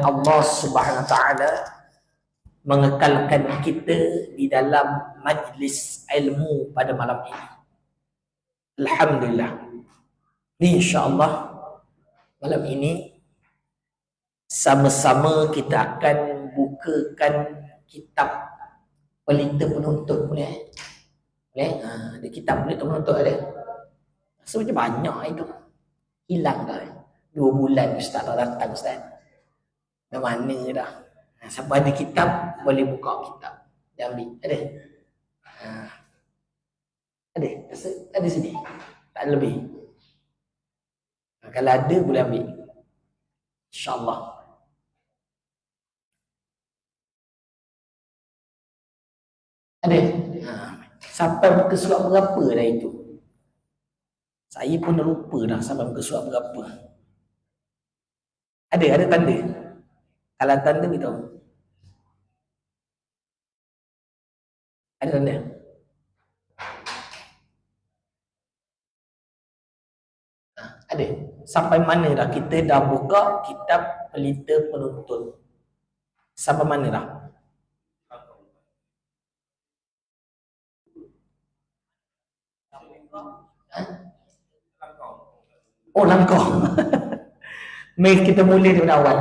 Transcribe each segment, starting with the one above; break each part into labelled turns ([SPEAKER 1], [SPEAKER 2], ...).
[SPEAKER 1] Allah Subhanahu Wa Taala mengekalkan kita di dalam majlis ilmu pada malam ini. Alhamdulillah. InsyaAllah malam ini sama-sama kita akan bukakan kitab Pelita Penuntut. Boleh? Boleh? Ada kitab Pelita Penuntut ada. Rasa macam banyak itu. Hilang dah. 2 bulan Ustaz tak datang Ustaz. Dah mana dah. Siapa ada kitab boleh buka kitab. Dia ambil. Ada? Ada? Ada sini? Tak ada lebih? Kalau ada boleh ambil. InsyaAllah. Ada? Sampai muka surat berapa dah itu? Saya pun dah lupa dah sampai muka surat berapa. Ada tanda? Kalau tanda beritahu. Ada tanda? Ada. Sampai mana dah kita dah buka kitab Pelita Penuntut? Sampai mana dah? Oh, langkah. Mari kita mula dari awal.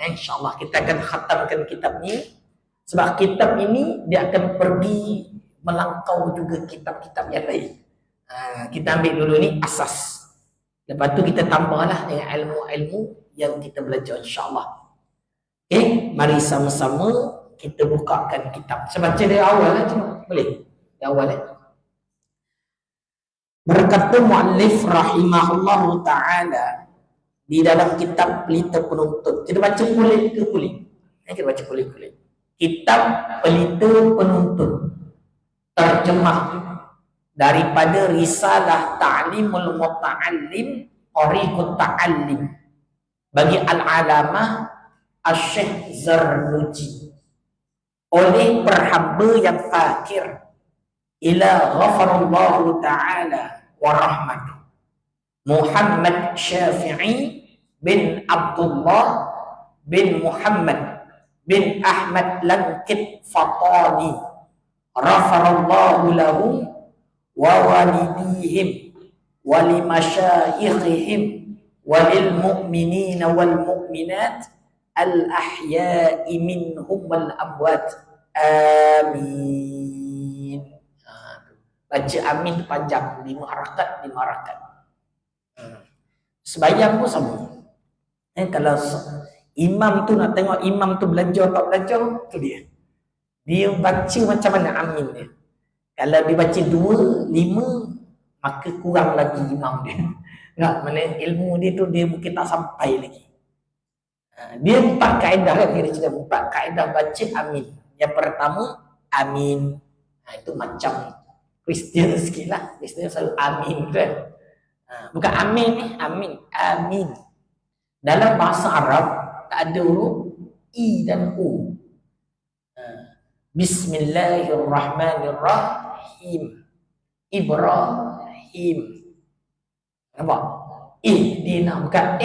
[SPEAKER 1] InsyaAllah kita akan khatamkan kitab ni. Sebab kitab ini dia akan pergi melangkau juga kitab-kitab yang lain. Kita ambil dulu ni asas. Lepas tu kita tambahlah dengan ilmu-ilmu yang kita belajar insyaAllah. Okay, mari sama-sama kita bukakan kitab. Saya baca dari awal lah cuma. Boleh? Dari awal Berkata muallif rahimahullahu ta'ala di dalam kitab Pelita Penuntut. Kita baca kulit ke kulit? Kita baca kulit-kulit. Kitab Pelita Penuntut. Terjemah daripada Risalah Ta'limul Muta'allim Tariqut Ta'allim bagi Al-Alamah Asy-Syaikh Zarnuji oleh perhamba yang fakir ila ghafarallahu ta'ala wa rahmatuh Muhammad Syafi'i bin Abdullah bin Muhammad bin Ahmad Langkit Fatani ghafarallahu lahum wa walidihim wa limasyayikhihim wa lil mu'minina wal mu'minat al ahya'i minhum wal amwat. Amin. Baca amin panjang, 5 harakat. Sembahyang pun sama. Kalau imam tu nak tengok imam tu belajar tak belajar, tu dia. Dia baca macam mana amin dia. Kalau dia baca 2, 5, maka kurang lagi imam dia. Enggak, mana ilmu dia tu dia mungkin tak sampai lagi. Dia 4 kaedah kan, dia cerita 4 kaedah baca amin. Yang pertama, amin. Itu macam Kristian sikit lah. Kristian selalu amin kan. Bukan amin ni, amin. Dalam bahasa Arab tak ada huruf I dan U. Bismillahirrahmanirrahim. Ibrahim. Nampak? Ihdina, bukan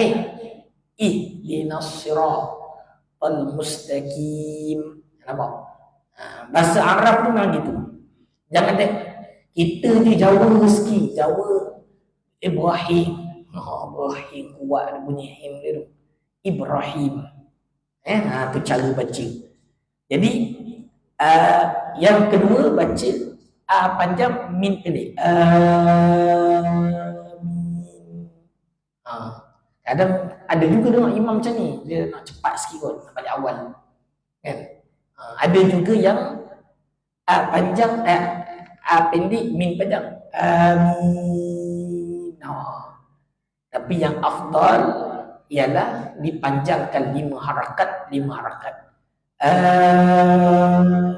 [SPEAKER 1] ihdinas siratal mustaqim. Nampak? Bahasa Arab tu memang gitu. Jangan dek kita ni Jawa rezeki, Jawa Ibrahim. Ibrahim kuat dia bunyi him dia tu. Ibrahim. Tu cara baca. Jadi yang kedua baca panjang min pendek. Amin. Kadang ada juga dengan imam macam ni, dia nak cepat sikit kot balik awal. Kan? Ada juga yang panjang pendek min panjang. Amin. Tapi yang afdal ialah dipanjangkan 5 harakat. Amin.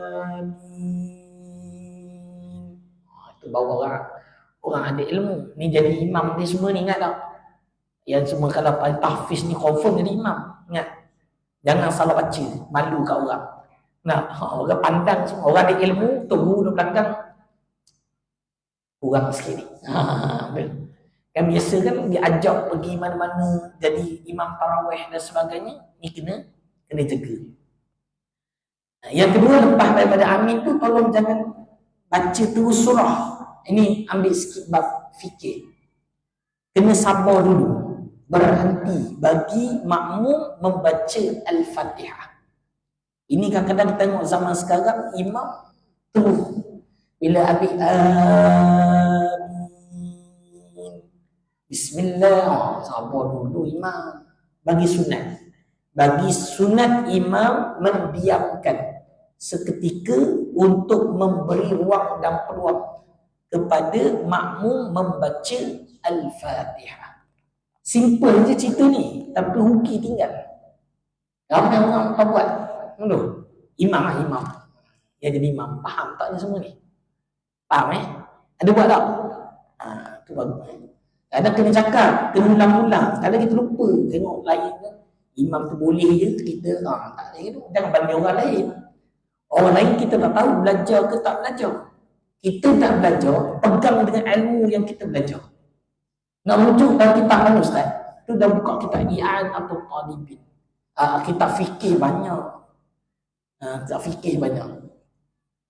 [SPEAKER 1] Itu bawa orang ada ilmu. Ni jadi imam ni semua ni, ingat tak? Yang semua kalau tahfiz ni confirm jadi imam. Ingat. Jangan salah baca, malu kat orang. Orang pandang semua, orang ada ilmu, tunggu di belakang kurang sikit ni. Kan biasa kan dia ajak pergi mana-mana jadi imam tarawih dan sebagainya. Ni kena jaga. Yang kedua, lepas daripada amin tu tolong jangan baca terus surah. Ini ambil sikit bab fikir. Kena sabar dulu. Berhenti bagi makmum membaca Al-Fatihah. Ini kadang-kadang kita tengok zaman sekarang imam terus bila habis Bismillah, sabar dulu imam. Bagi sunat imam mendiamkan seketika untuk memberi ruang dan peluang kepada makmum membaca Al-Fatihah. Simple je cerita ni, tapi huki tinggal. Ramai orang tak buat. Imam. Dia jadi imam. Faham tak ni semua ni? Faham Ada buat tak? Tu bagus. Kadang kena cakap, kena ulang-ulang. Kadang kita lupa tengok lain ke. Imam tu boleh je, kita tak boleh tu. Jangan banding orang lain. Orang lain kita tak tahu belajar ke tak belajar. Kita tak belajar, pegang dengan ilmu yang kita belajar. Nak rujuk dalam kitab mana Ustaz? Tu dah buka kitab I'an atau Talibin. Kitab fikir banyak. Kitab fikir banyak.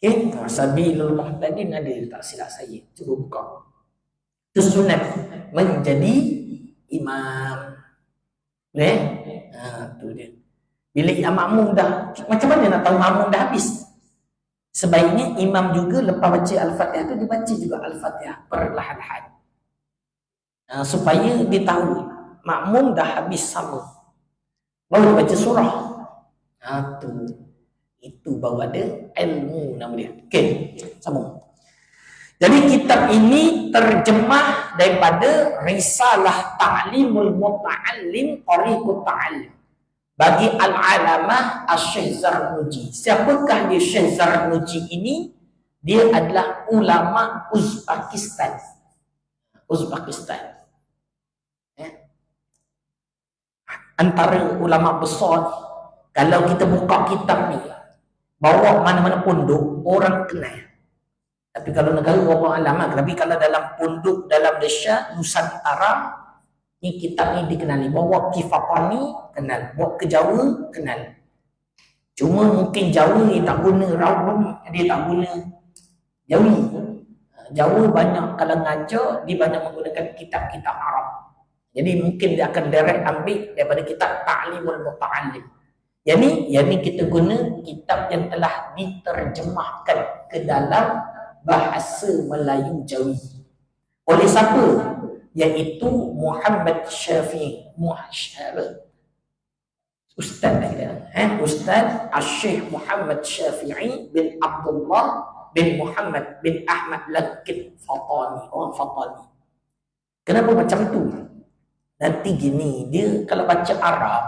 [SPEAKER 1] Okay? Sabilul Muhtadin ada, tak silap saya. Cuba buka. Itu sunat menjadi imam. Boleh? Tu dia. Bila imam makmum dah, macam mana nak tahu makmum dah habis? Sebaiknya imam juga lepas baca Al-Fatihah tu dibaca juga Al-Fatihah perlahan-lahan. Supaya dia tahu makmum dah habis sama. Baru baca surah. Itu baru ada ilmu nama dia. Okey, sambung. Jadi kitab ini terjemah daripada Risalah Ta'limul Muta'allim Tariqut Ta'allim bagi Al-Alamah Asy-Syaikh Zarnuji. Siapakah dia Syekh Zarnuji ini? Dia adalah ulama Uzbekistan. Antara ulama besar. Kalau kita buka kitab ni, bawa mana-mana pondok, orang kenal. Tapi kalau negara orang alamat, tapi kalau dalam pondok dalam Malaysia, Nusantara, ni kitab ni dikenali. Bawa Kifatani kenal, bawa ke Jawa kenal. Cuma mungkin Jawa ni tak guna Rawun, dia tak guna Jawi. Jawa banyak kalau ngajar, dia banyak menggunakan kitab-kitab Arab. Jadi mungkin dia akan direct ambil daripada kitab Ta'limul Muta'allim. Yang ni kita guna kitab yang telah diterjemahkan ke dalam bahasa Melayu Jawi. Oleh siapa? Iaitu Muhammad Syafi'i. Ustaz Ustaz Asy-Syaikh Muhammad Syafi'i bin Abdullah bin Muhammad bin Ahmad Lakit Fatani. Orang Fatani. Kenapa macam tu? Nanti gini, dia kalau baca Arab,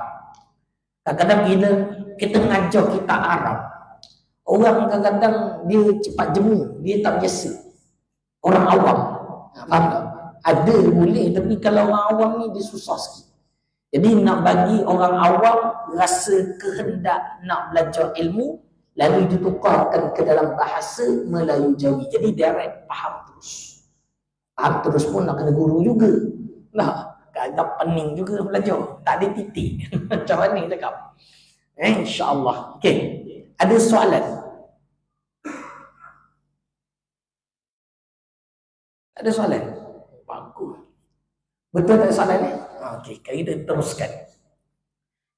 [SPEAKER 1] kadang-kadang bila kita ngajar kitab Arab, orang kadang-kadang dia cepat jemu, dia tak biasa. Orang awam, faham tak? Ada boleh, tapi kalau orang awam ni dia susah sikit. Jadi nak bagi orang awam rasa kehendak nak belajar ilmu, lalu ditukarkan ke dalam bahasa Melayu Jawi. Jadi direct faham terus. Faham terus pun nak kena guru juga. Nah, agak pening juga belajar. Tak ada titik. Macam mana kita cakap? InsyaAllah. Okey. Ada soalan? Ada soalan? Bagus. Betul tak soalan ni? Okey, kita teruskan.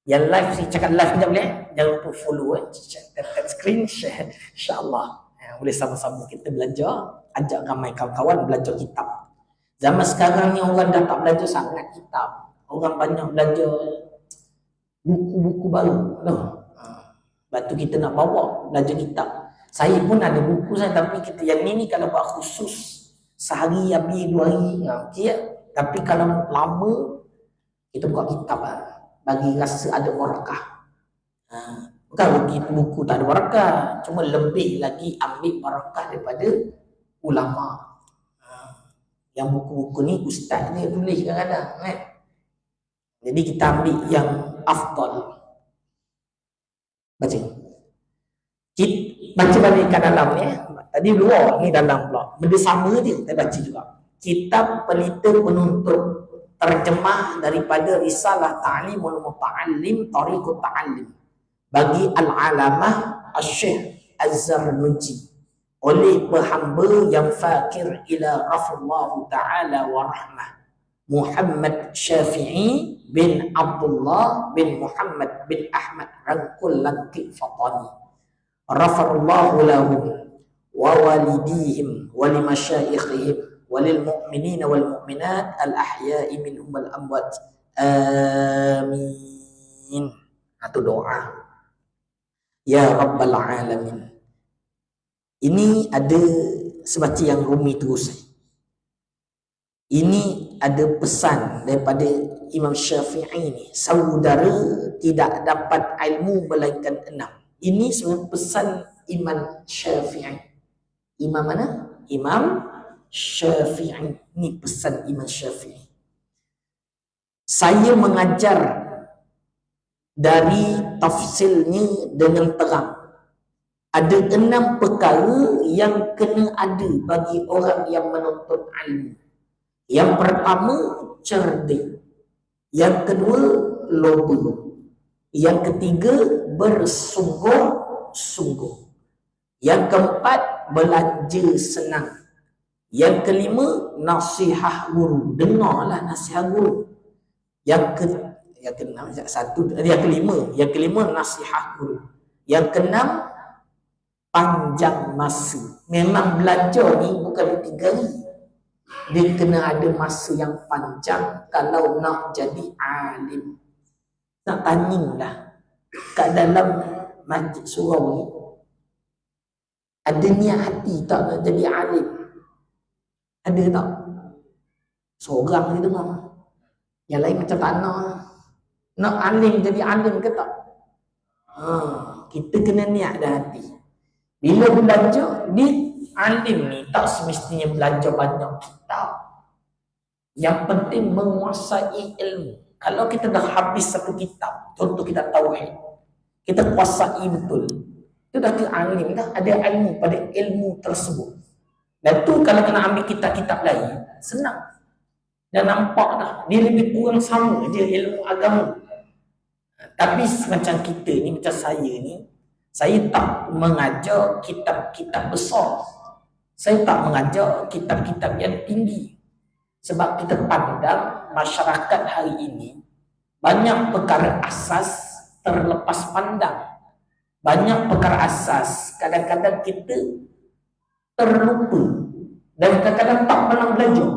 [SPEAKER 1] Yang live, saya cakap live sekejap boleh? Jangan lupa follow. Tap screen, share. InsyaAllah. Boleh sama-sama kita belajar. Ajak ramai kawan-kawan belajar kitab. Zaman sekarang ni orang dah tak belajar sangat kitab. Orang banyak belajar buku-buku baru. Lepas tu kita nak bawa belajar kitab. Saya pun ada buku saya, tapi kita yang ni kalau buat khusus sehari habis 2 hari, okey ya. Tapi kalau lama kita buka kitab bagi rasa ada barakah. Bukan buku tak ada barakah, cuma lebih lagi ambil barakah daripada ulama. Yang buku-buku ni ustaz ni tulis kadang-kadang Jadi kita ambil yang afdal. Baca. Baca balik kat dalam ni. Tadi luar ni dalam pula. Benda sama je kita baca juga. Kitab Pelita Penuntut terjemah daripada risalah Ta'limul Muta'allim Tariqut Ta'allim bagi Al-Alamah Asy-Syaikh Az-Zarnuji oleh penghamba yang fakir ila Rasulullah Ta'ala wa rahmah Muhammad Syafi'i bin Abdullah bin Muhammad bin Ahmad Rangkul Langkik Fatani Rafarullahu lahum wa walidihim wa limasyayikhihim walil mu'minina wal mu'minat al ahya'i minhum wal amwat amin. Itu doa ya rabbal alamin. Ini ada sebaca yang Rumi terus. Ini ada pesan daripada Imam Syafi'i ni, saudara tidak dapat ilmu melainkan 6. Ini sebenarnya pesan Imam Syafi'i. Imam mana? Imam Syafi'i. Ini pesan Imam Syafi'i. Saya mengajar dari tafsilnya dengan terang. Ada 6 perkara yang kena ada bagi orang yang menuntut ilmu. Yang pertama, cerdik. Yang kedua, loba. Yang ketiga, bersungguh-sungguh. Yang keempat, belanja senang. Yang kelima, nasihat guru. Dengarlah nasihat guru. Yang kelima, nasihat guru. Yang keenam, panjang masa. Memang belajar ni bukan 3 hari. Dia kena ada masa yang panjang kalau nak jadi alim. Nak tanya lah, kat dalam masjid surau ni ada niat hati tak nak jadi alim? Ada tak? Seorang ni dengar. Yang lain macam tak nak. Nak alim jadi alim ke tak? Kita kena niat dah hati. Bila belajar, ni alim ni tak semestinya belajar banyak kitab. Yang penting menguasai ilmu. Kalau kita dah habis satu kitab, contoh kita tauhid, kita kuasai betul, itu dah ke alim, dah ada ilmu pada ilmu tersebut. Dan tu kalau kena ambil kitab-kitab lain, senang. Dan nampak dah, dia lebih kurang sama je ilmu agama. Tapi macam kita ni, macam saya ni, saya tak mengajar kitab-kitab besar. Saya tak mengajar kitab-kitab yang tinggi. Sebab kita pandang masyarakat hari ini banyak perkara asas terlepas pandang. Banyak perkara asas kadang-kadang kita terlupa dan kadang-kadang tak pernah belajar.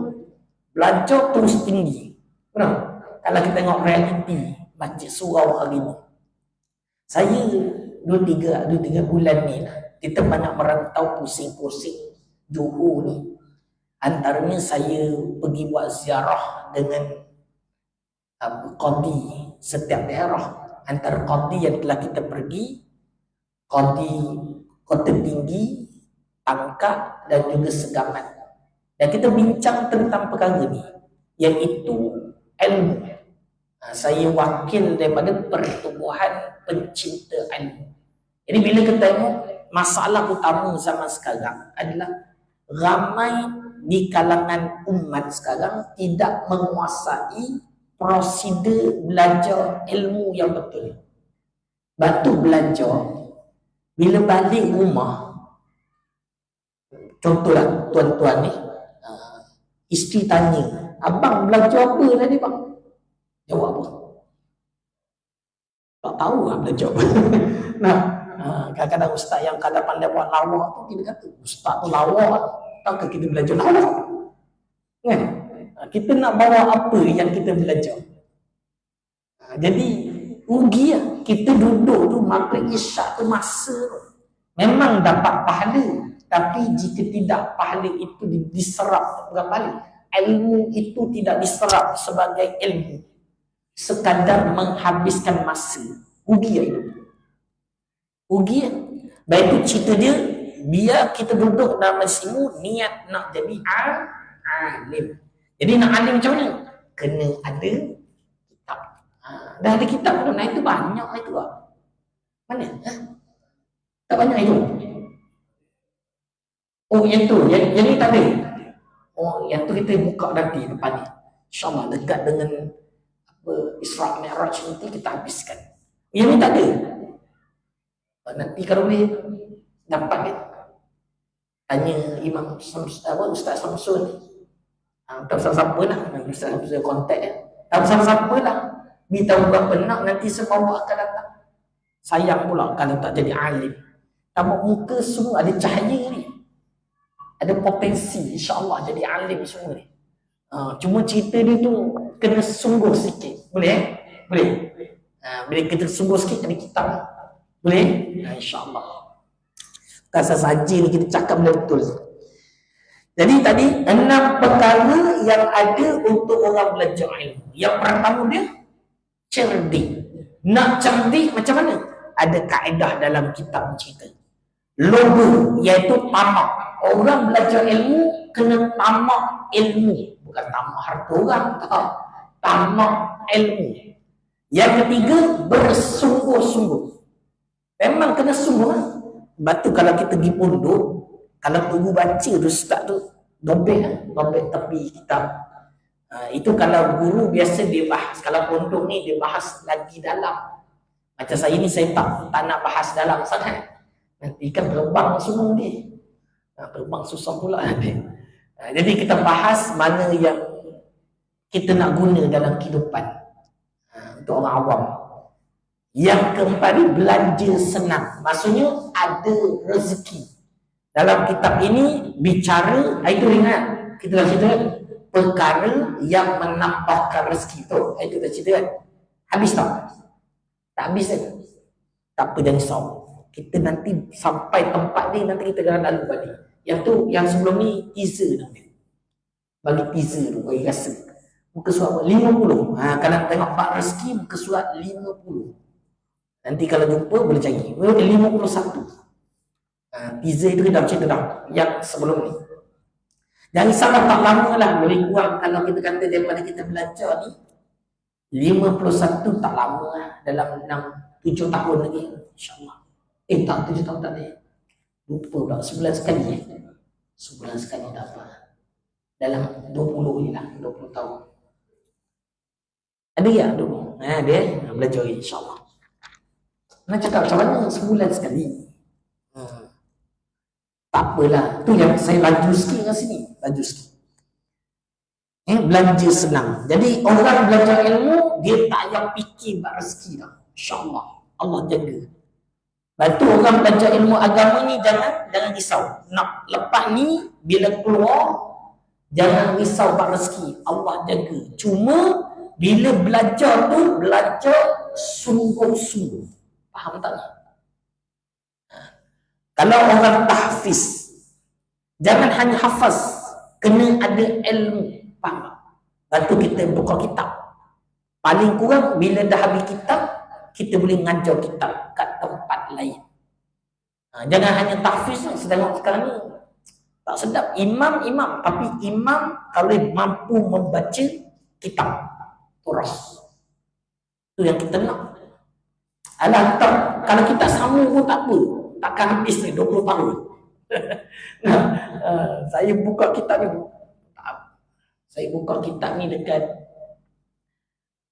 [SPEAKER 1] Belajar terus tinggi. Benar? Kalau kita tengok realiti masjid surau hari ini. Saya 2-3 bulan ni lah, kita banyak merantau pusing-pusing Johor ni. Antaranya saya pergi buat ziarah dengan qadi setiap daerah. Antara qadi yang telah kita pergi, qadi Kota Tinggi, Tangkak dan juga Segamat. Dan kita bincang tentang perkara ni, iaitu ilmu. Saya wakil daripada Pertubuhan Pencinta Ilmu. Jadi bila kita tengok masalah utama zaman sekarang adalah ramai di kalangan umat sekarang tidak menguasai prosedur belajar ilmu yang betul. Batu belajar, bila balik rumah, contohlah tuan-tuan ni, isteri tanya, abang belajar apa tadi bang? Jawab apa? Tak tahu lah belajar apa. Nah, kadang-kadang ustaz yang kadang pandai buat lawak tu, kita kata, ustaz tu lawak. Takkan kita belajar lawak? Kan? Kita nak bawa apa yang kita belajar? Jadi, rugi lah. Kita duduk tu, maghrib isyak tu masa tu. Memang dapat pahala. Tapi jika tidak pahala itu diserap berapa kali? Ilmu itu tidak diserap sebagai ilmu. Sekadar menghabiskan masa. Rugi lah itu. Rugi lah. Baik itu cerita dia, biar kita duduk dalam majlis ilmu niat nak jadi alim. Jadi nak alim macam mana? Kena ada kitab. Dah ada kitab pun, nah itu banyak itu lah. Mana? Tak banyak itu. Oh yang tu, yang ni tak ada. Oh yang tu kita buka nanti depan ni. InsyaAllah dekat dengan apa Isra Mi'raj nanti kita habiskan. Yang ni tak ada. Nanti kalau boleh dapat kan, tanya Imam Ustaz Samsul ni. Tak usah siapa lah, bisa kontak kan. Tak usah siapa lah. Beritahu berapa nak, nanti semua akan datang. Sayang pula kalau tak jadi alim. Tamak muka semua ada cahaya ni. Ada potensi insya-Allah jadi alim semua ni. Cuma cerita dia tu kena sungguh sikit. Boleh? Boleh. Bila kita sungguh sikit kena kitab. Boleh? Insya-Allah. Rasa saja ni kita cakap betul. Jadi tadi 6 perkara yang ada untuk orang belajar ilmu. Yang pertama dia cerdik. Nak cerdik macam mana? Ada kaedah dalam kitab cerita. Logo iaitu tamak. Orang belajar ilmu kena tamak ilmu, bukan tamak harta orang, tak. Tamak ilmu. Yang ketiga bersungguh-sungguh. Memang kena sungguh. Sebab tu kalau kita pergi pondok, kalau guru baca tu ustaz tu dobek tepi kitab. Itu kalau guru biasa dia bahas. Kalau pondok ni dia bahas lagi dalam. Macam saya ni saya tak nak bahas dalam sangat. Nanti kan terbang semua dia. Terbang susah pula dia. Jadi kita bahas mana yang kita nak guna dalam kehidupan untuk orang awam. Yang keempat ni belanja senang. Maksudnya ada rezeki. Dalam kitab ini bicara, itu ingat kita dah cerita perkara yang menambahkan rezeki tu. Itu dah cerita kan. Habis tak? Tak habis kan? Tak apa, jangan risau. Kita nanti sampai tempat ni nanti kita akan lalu balik. Yang tu, yang sebelum ni teaser dah. Bagi teaser tu, bagi rasa. Muka surat 50. Kalau tengok bab rezeki, muka surat 50. Nanti kalau jumpa boleh cari. 51. Teaser itu dah cerita dah. Yang sebelum ni. Jangan risau tak lama lah. Lebih kurang kalau kita kata daripada kita belajar ni 51 tak lama lah. Dalam 7 tahun lagi. InsyaAllah. Tak 7 tahun tak ada. Lupa pula. Sebulan sekali. Sebulan sekali tak apa. Dalam 20 ni lah. 20 tahun. Ada ya 20? Ada belajar insyaAllah. Nak cakap macam mana sebulan sekali. Tak apalah. Tu yang saya laju sikit kat sini. Laju sikit. Belanja senang. Jadi orang belajar ilmu, dia tak payah fikir buat rezeki dah. InsyaAllah. Allah jaga. Lepas tu orang belajar ilmu agama ni jangan risau. Nak lepas ni, bila keluar, jangan risau buat rezeki. Allah jaga. Cuma, bila belajar tu, belajar sungguh-sungguh. Faham tak? Kalau orang tahfiz, jangan hanya hafaz, kena ada ilmu. Faham tak? Lepas tu kita buka kitab. Paling kurang bila dah habis kitab, kita boleh ngajar kitab kat tempat lain. Jangan hanya tahfiz, sedang sekarang ni tak sedap. Imam, tapi imam kalau mampu membaca kitab turas. Itu yang kita nak. Alah, kalau kita sama pun tak apa. Takkan habis ni 20 tahun. Saya buka kitab ni. Saya buka kitab ni dekat,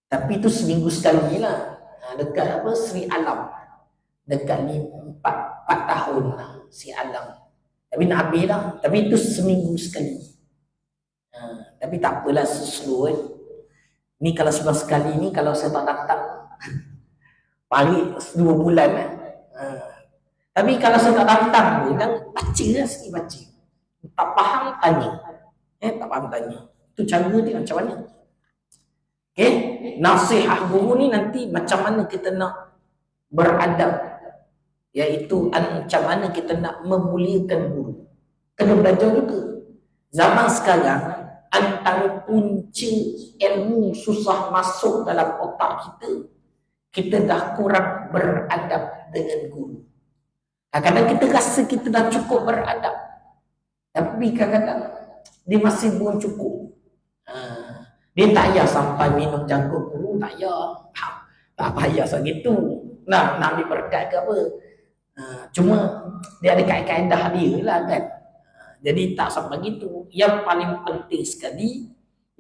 [SPEAKER 1] tapi itu seminggu sekali lah. Dekat apa? Sri Alam. Dekat ni 4 tahun lah. Sri Alam. Tapi nak habis lah. Tapi itu seminggu sekali. Tapi tak apalah sesuai. Ni kalau sebulan sekali ni, kalau saya tak datang, paling 2 bulan lah. Tapi kalau saya tak datang pun, dan baca lah sikit baca. Tak faham, tanya. Tak faham, tanya. Itu cara dia macam mana. Okay? Nasihat guru ni nanti macam mana kita nak beradab. Iaitu macam mana kita nak memuliakan guru. Kena belajar juga. Zaman sekarang, antara punca ilmu susah masuk dalam otak kita dah kurang beradab dengan guru. Kadang-kadang kita rasa kita dah cukup beradab. Tapi kadang-kadang dia masih belum cukup. Dia tak payah sampai minum jagung guru, tak payah. Tak payah segitu. Nak ambil berkat ke apa. Cuma dia ada kaedah dia lah kan. Jadi tak sampai gitu. Yang paling penting sekali,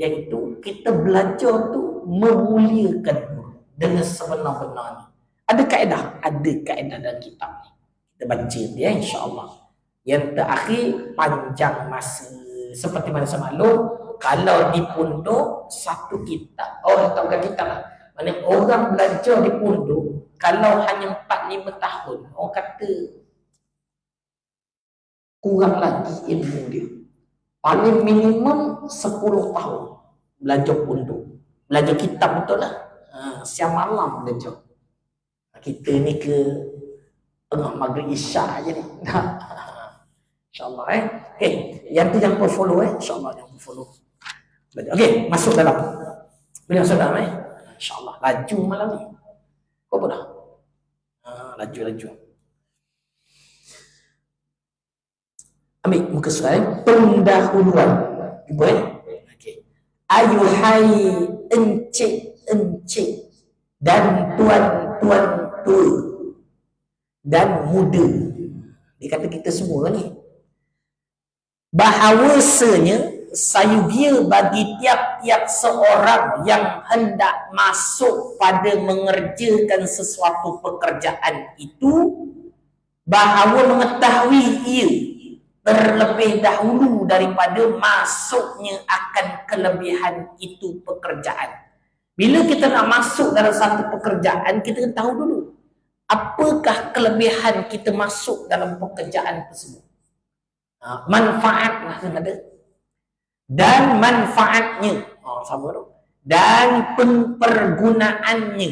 [SPEAKER 1] Iaitu kita belajar tu memuliakan guru dengan sebenar-benarnya. Ada kaedah dalam kitab ni. Kita baca dia insya-Allah. Yang terakhir panjang masa. Seperti mana semalam, kalau di pondok satu kitab, tak bukan kitab lah. Mana orang belajar di pondok, kalau hanya 4-5 tahun, orang kata kurang lagi ilmu dia. Paling minimum 10 tahun belajar pondok. Belajar kitab betul lah. Siang malam belajar. Kita ni ke tengah maghrib isyak je ni. InsyaAllah Okay, yang tu jangan follow InsyaAllah jangan follow. Okay, masuk dalam. Boleh masuk dalam InsyaAllah. Laju malam ni. Kau apa dah? Laju. Ambil muka surat pendahuluan. Cuba Okay. Ayuhai encik dan tuan-tuan tua dan muda. Dia kata kita semua ni. Bahawasanya sayubia bagi tiap-tiap seorang yang hendak masuk pada mengerjakan sesuatu pekerjaan itu, bahawa mengetahui ia terlebih dahulu daripada masuknya akan kelebihan itu pekerjaan. Bila kita nak masuk dalam satu pekerjaan, kita kena tahu dulu apakah kelebihan kita masuk dalam pekerjaan tersebut. Manfaat lah ada. Dan manfaatnya sama tu. Dan pergunaannya.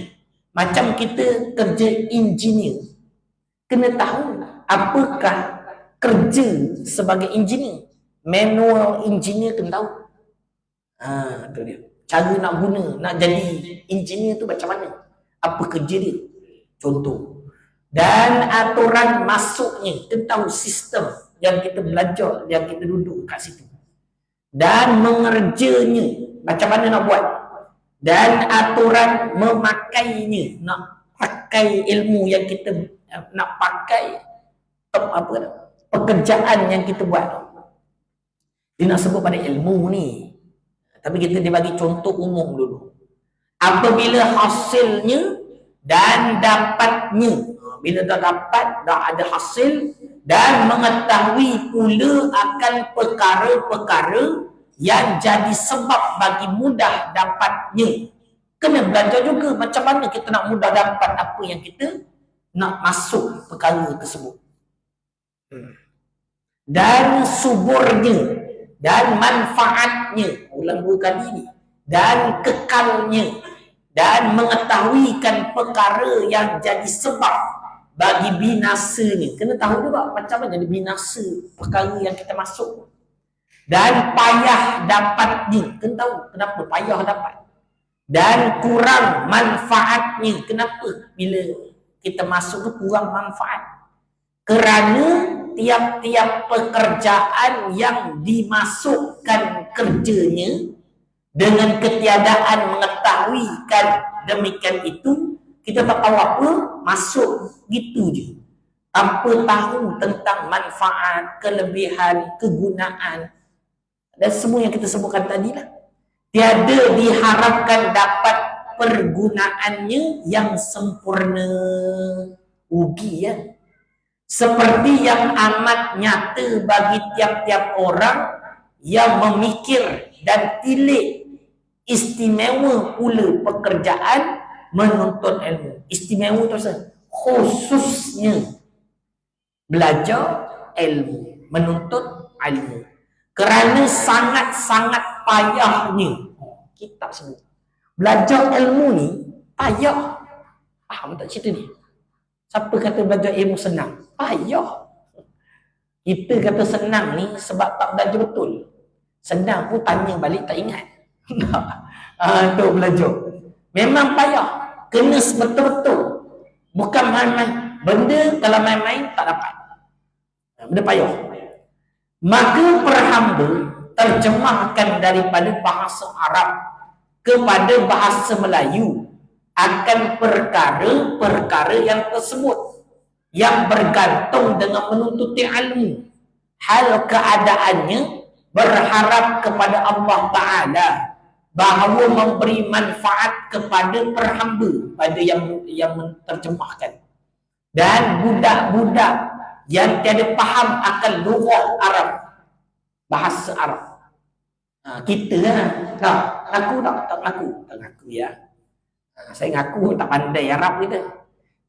[SPEAKER 1] Macam kita kerja engineer, kena tahu apakah kerja sebagai engineer. Manual engineer kena tahu. Tu dia. Cara nak guna, nak jadi engineer tu macam mana? Apa kerja dia? Contoh. Dan aturan masuknya, kita tahu sistem yang kita belajar, yang kita duduk kat situ. Dan mengerjanya, macam mana nak buat. Dan aturan memakainya, nak pakai ilmu yang kita nak pakai, pekerjaan yang kita buat. Dia nak sebut pada ilmu ni. Tapi kita dibagi contoh umum dulu. Apabila hasilnya dan dapatnya, bila dah dapat, dah ada hasil, dan mengetahui pula akan perkara-perkara yang jadi sebab bagi mudah dapatnya. Kena belajar juga macam mana kita nak mudah dapat apa yang kita nak masuk perkara tersebut. Dan suburnya, dan manfaatnya, ulang 2 kali ni, dan kekalnya, dan mengetahuikan perkara yang jadi sebab bagi binasanya. Kena tahu juga macam mana jadi binasa perkara yang kita masuk. Dan payah dapatnya. Kena tahu kenapa payah dapat. Dan kurang manfaatnya. Kenapa bila kita masuk tu kurang manfaat? Kerana tiap-tiap pekerjaan yang dimasukkan kerjanya dengan ketiadaan mengetahuikan demikian itu, kita tak tahu apa, masuk gitu je. Tanpa tahu tentang manfaat, kelebihan, kegunaan dan semua yang kita sebutkan tadi lah. Tiada diharapkan dapat pergunaannya yang sempurna. Rugi ya. Seperti yang amat nyata bagi tiap-tiap orang yang memikir dan tilik istimewa pula pekerjaan menuntut ilmu. Istimewa tu khususnya belajar ilmu, menuntut ilmu. Kerana sangat-sangat payahnya. Kitab sebut. Belajar ilmu ni payah. Faham tak cerita ni? Siapa kata belajar ilmu senang? Payah. Kita kata senang ni sebab tak belajar betul. Senang pun tanya balik tak ingat. Tu belajar. Memang payah. Kena betul-betul. Bukan main-main. Benda kalau main-main tak dapat. Benda payah. Maka perhamba terjemahkan daripada bahasa Arab kepada bahasa Melayu akan perkara-perkara yang tersebut yang bergantung dengan menuntut ilmu. Hal keadaannya berharap kepada Allah Ta'ala bahawa memberi manfaat kepada perhamba pada yang menterjemahkan, dan budak-budak yang tiada faham akan lughah Arab, bahasa Arab. Kita tak ngaku ya. Saya ngaku tak pandai Arab kita.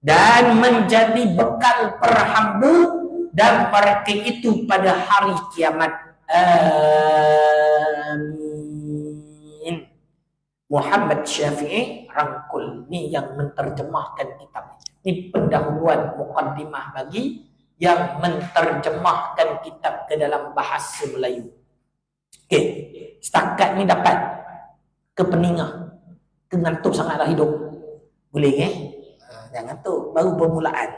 [SPEAKER 1] Dan menjadi bekal perhamba dan mereka itu pada hari kiamat. Amin. Muhammad Syafi'i rangkul ni yang menterjemahkan kitab. Ini pendahuluan muqaddimah bagi yang menterjemahkan kitab ke dalam bahasa Melayu. Okey, setakat ni dapat ke peningah. Ngantuk sangatlah hidup. Boleh jangan ngantuk, baru permulaan.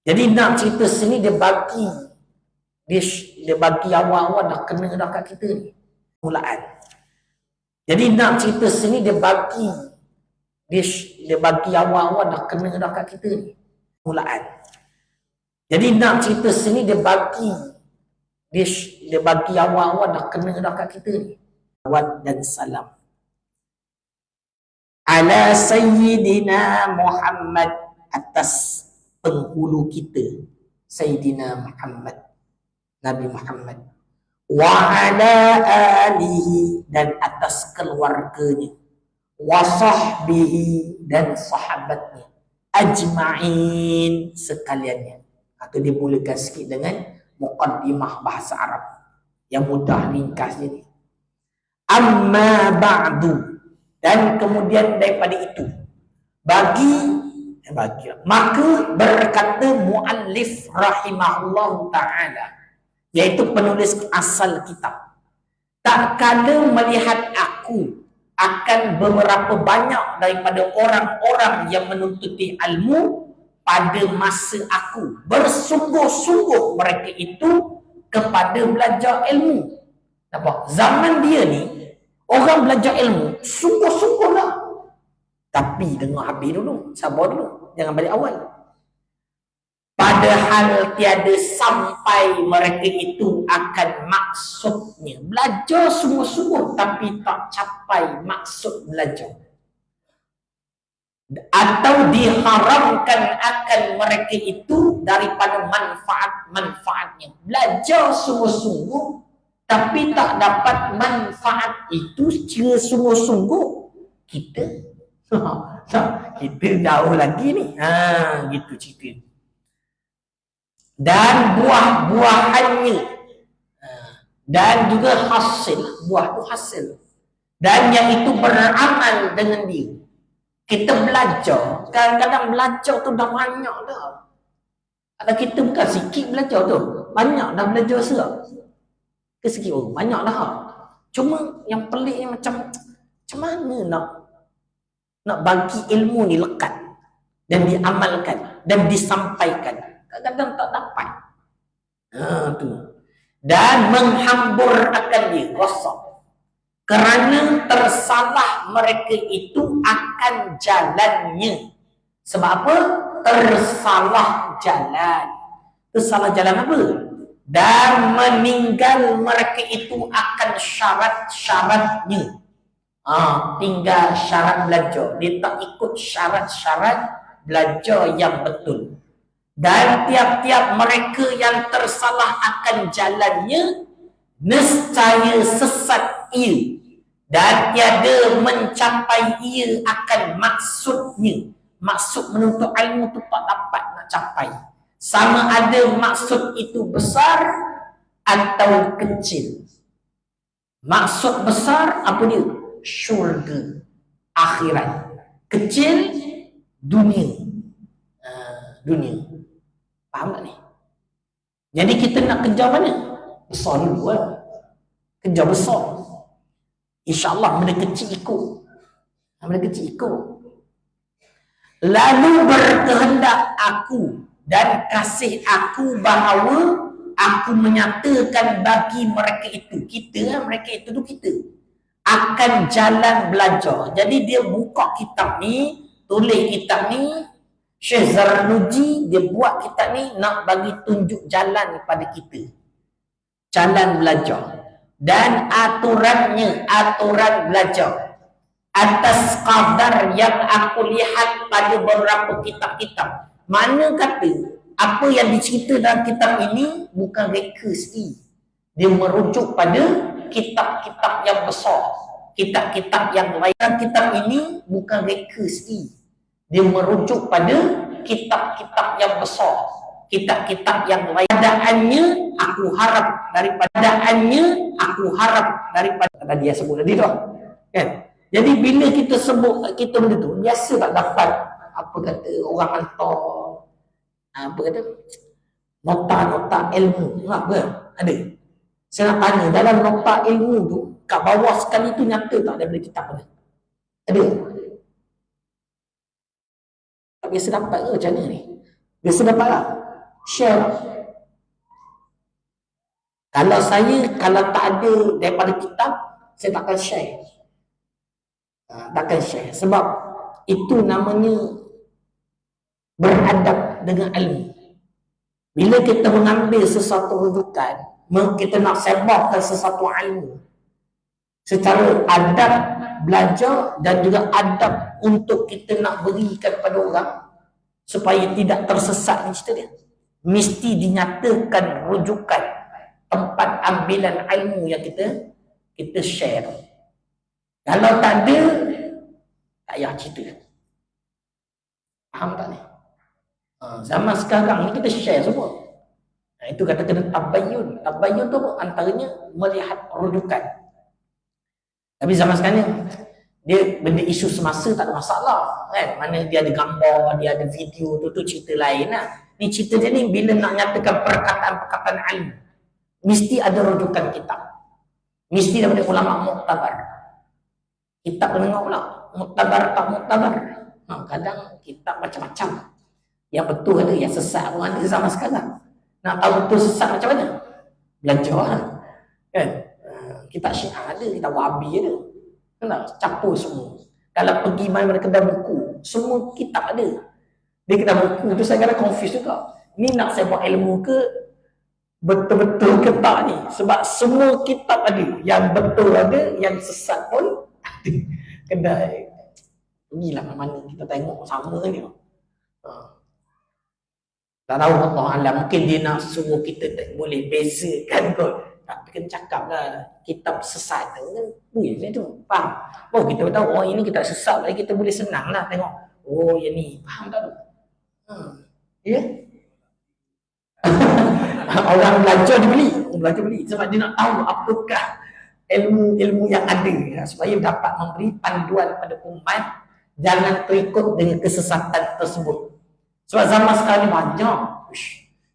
[SPEAKER 1] Jadi nak cerita sini dia bagi awal-awal dah kena dah kat kita ni. Permulaan. Jadi nak cerita sini dia bagi awal-awal dah kena dah kat kita ni. Permulaan. Jadi nak cerita sini dia bagi awal-awal dah kena dah kat kita ni. Salawat dan salam ala Sayyidina Muhammad, atas penghulu kita Sayyidina Muhammad, Nabi Muhammad, wa ala alihi, dan atas keluarganya, wa sahbihi, dan sahabatnya, ajma'in, sekaliannya. Atau dimulakan sikit dengan muqaddimah bahasa Arab yang mudah ringkasnya ni. Amma ba'du, dan kemudian daripada itu maka berkata muallif rahimahullah ta'ala, iaitu penulis asal kitab, tak kala melihat aku akan beberapa banyak daripada orang-orang yang menuntuti ilmu pada masa aku bersungguh-sungguh mereka itu kepada belajar ilmu. Nampak? Zaman dia ni orang belajar ilmu sungguh-sungguhlah. Tapi dengar habis dulu, sabar dulu, jangan balik awal. Padahal tiada sampai mereka itu akan maksudnya. Belajar sungguh-sungguh tapi tak capai maksud belajar. Atau diharamkan akan mereka itu daripada manfaat-manfaatnya. Belajar sungguh-sungguh tapi tak dapat manfaat itu secara sungguh-sungguh, kita jauh lagi ni. Gitu cerita. Dan buah-buahannya, dan juga hasil, buah tu hasil, dan yang itu beramal dengan dia. Kita belajar, kadang-kadang belajar tu dah banyak dah. Kalau kita bukan sikit belajar tu, banyak dah belajar serap. Ke sikit banyak dah. Cuma yang peliknya macam mana nak bagi ilmu ni lekat dan diamalkan dan disampaikan. Kadang-kadang tak dapat. Tu. Dan menghambur akan dia, rosak. Kerana tersalah mereka itu akan jalannya. Sebab apa? Tersalah jalan. Tersalah jalan apa? Dan meninggal mereka itu akan syarat-syaratnya. Tinggal syarat belajar. Dia tak ikut syarat-syarat belajar yang betul. Dan tiap-tiap mereka yang tersalah akan jalannya, nescaya sesat ia. Dan tiada mencapai ia akan maksudnya. Maksud menuntut ilmu tu tak dapat nak capai. Sama ada maksud itu besar atau kecil. Maksud besar apa dia? Syurga, akhirat. Kecil, dunia. Dunia. Faham tak ni? Jadi kita nak kejar mana? Besar dulu kan? Kejar besar. InsyaAllah benda kecil ikut. Benda kecil ikut. Lalu berkehendak aku dan kasih aku bahawa aku menyatakan bagi mereka itu, kita, mereka itu tu kita, akan jalan belajar. Jadi dia buka kitab ni, tulis kitab ni, Syekh Zarnuji dia buat kitab ni nak bagi tunjuk jalan pada kita. Jalan belajar. dan aturannya, aturan belajar atas kadar yang aku lihat pada beberapa kitab-kitab. Mana kata apa yang dicerita dalam kitab ini bukan reka sendiri. Dia merujuk pada kitab-kitab yang besar, kitab-kitab yang lain. Kitab ini bukan reka sendiri. Dia merujuk pada kitab-kitab yang besar, kitab-kitab yang lain. Padaannya aku harap daripada tadi dia sebut tadi tu kan. Jadi bila kita sebut kita benda tu biasa tak dapat apa kata orang hantar apa kata nota-nota ilmu apa ada. Saya nak tanya dalam nota ilmu tu kat bawah sekali tu nyata tak daripada kitab mana? Ada? Tak biasa dapat ke macam mana ni? Biasa dapat lah. Share lah. Kalau tak ada daripada kitab, saya takkan share. Takkan share. Sebab itu namanya beradab dengan ilmu. Bila kita mengambil sesuatu rujukan, kita nak sebarkan sesuatu ilmu, secara adab belajar dan juga adab untuk kita nak berikan kepada orang supaya tidak tersesat ni cerita dia. Mesti dinyatakan rujukan tempat ambilan ilmu yang kita share. Kalau tak ada, tak payah cerita. Faham tak ni? Zaman sekarang ni kita share semua. Itu kata-kata tabayyun. Tabayyun tu antaranya melihat rujukan. Tapi zaman sekarang ni, dia benda isu semasa tak ada masalah kan. Mana dia ada gambar, dia ada video tu cerita lain lah. Ni cerita dia ni bila nak nyatakan perkataan-perkataan ilmu, mesti ada rujukan kitab. Mesti daripada ulama muktabar. Kitab dengar pula, muktabar tak muktabar. Kadang kitab macam-macam. Yang betul ada, yang sesat pun ada zaman sekarang. Nak tahu betul sesat macam mana? Belajar lah. Kan? Kitab Syiah ada, kitab Wahabi ada. Kenapa? Campur semua. Kalau pergi mana kedai buku, semua kitab ada. Dia kedai buku tu saya kadang confuse juga. Ni nak saya buat ilmu ke betul-betul ke tak ni? Sebab semua kitab ada. Yang betul ada, yang sesat pun ada. Kedai. Inilah mana kita tengok sama ni. Tak tahu Allah Alam. Mungkin dia nak suruh kita tak boleh bezakan kot. Tapi kena cakap lah, kitab sesat kan, boleh tu, faham? Oh kita tahu, oh ini kitab sesat, kita boleh senang lah tengok. Oh yang ni, faham tak tu? Ya? Orang belajar dia beli, sebab dia nak tahu apakah ilmu yang ada, supaya dapat memberi panduan pada umat, jangan terikut dengan kesesatan tersebut. Sebab zaman sekarang ni banyak,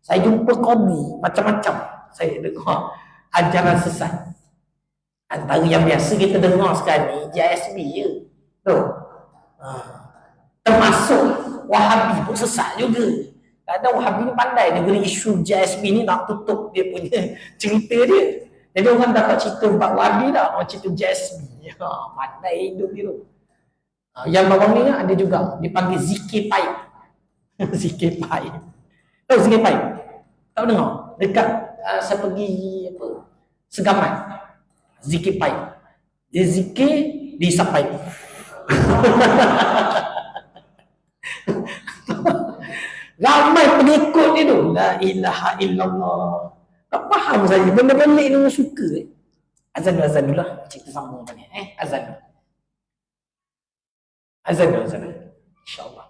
[SPEAKER 1] saya jumpa qadi macam-macam, saya dengar ajaran sesat. Antara yang biasa kita dengar sekarang ni JSB je. Tu. Termasuk Wahabi pun sesat juga. Kadang Wahabi ni pandai dia guna isu JSB ni nak tutup dia punya cerita dia. Jadi orang dapat cerita bab Wahabi dah, orang cerita JSB. Pandai hidup dia tu. Yang bawah ni ada juga dipanggil zikir paip. Zikir paip. Tahu zikir paip? Tahu dengar? Dekat saya pergi apa? Segamat. Zikir paip. Dia zikir di sapai. Ramai pengikut dia tu. La ilaha illallah. Tak faham saya. Benda-benda ni orang suka. Azan dulu lah. Cerita sambung tadi. Azan dulu. InsyaAllah.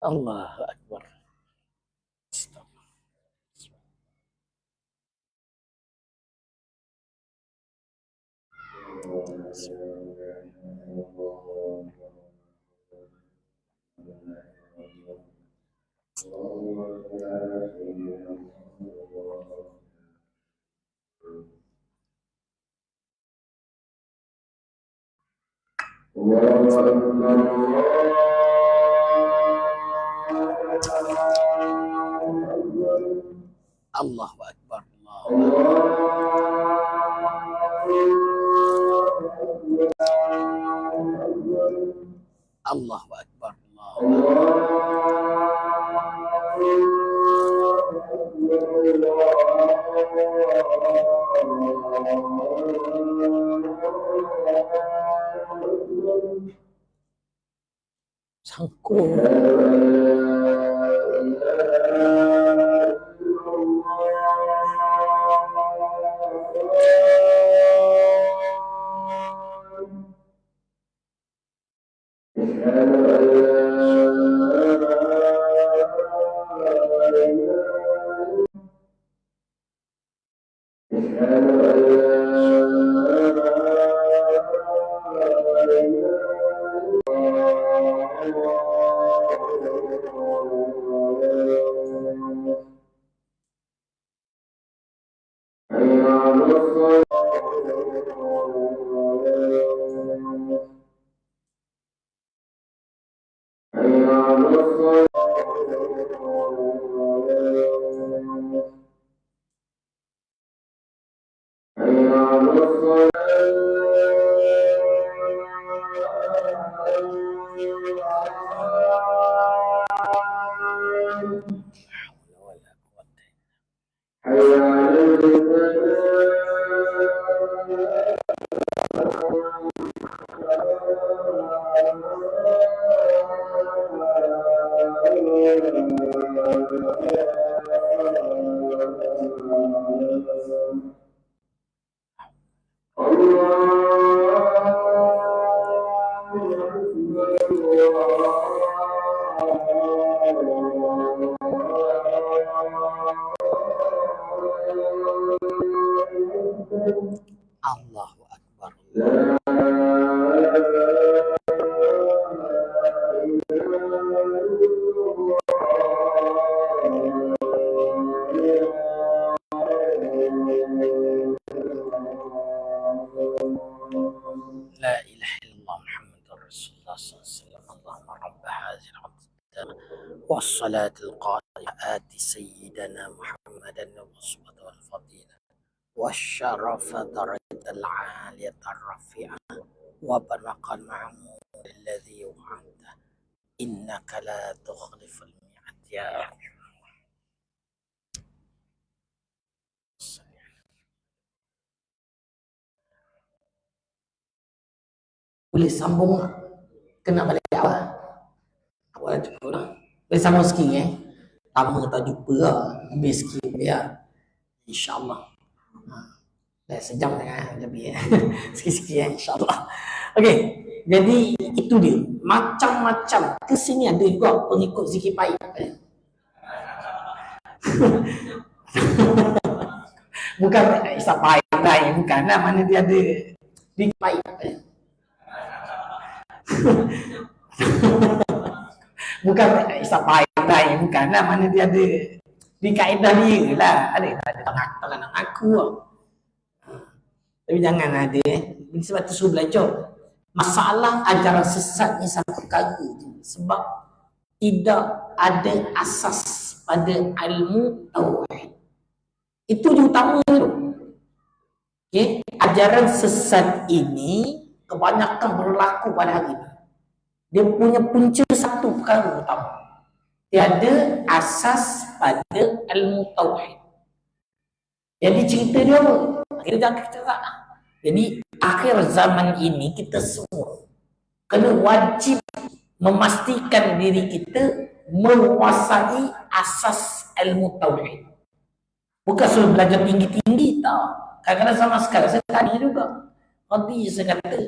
[SPEAKER 1] Allahu Akbar. Allahu Akbar. Allahu Akbar. Sangkut. Allahu Akbar. La ilaha illallah Muhammadur Rasulullah sallallahu alaihi wasallam. Allahumma rabb hadhihi al-'abd was-salatil qa'imah ati sayyidina Muhammadan was-salatu wal-fadilah wasyarafa darajatal 'aliyatar rafi'ah wa barakal ma'mur alladhi wa'ada innaka la tukhliful mi'ad ya boleh sambung kena balik awal cukup lah. Boleh sambung sikit lama tak jumpa lah, habis sikit ya insyaAllah. Dah sejam lebih sikit-sikit insyaAllah. Okey, jadi itu dia macam-macam. Ke sini ada juga pengikut zikir pahit. Bukan isap pahit lain, bukan lah, mana dia ada zikir pahit. Bukan isap pahit lain, bukan lah, mana dia ada di kaedah dia lah. Ada tangan aku lah. Tapi jangan ada sebab tu suruh belajar. Masalah ajaran sesat ni satu perkara je. Sebab tidak ada asas pada ilmu tauhid. Itu je utama tu. Okay? Ajaran sesat ini kebanyakan berlaku pada hari ini. Dia punya punca satu perkara utama. Tiada asas pada ilmu tauhid. Jadi cerita dia apa? Kita jangan cerita. Jadi akhir zaman ini kita semua kena wajib memastikan diri kita menguasai asas ilmu tauhid. Bukan suruh belajar tinggi-tinggi tau. Kadang-kadang sama sekali saya tanya juga. Tadi saya kata,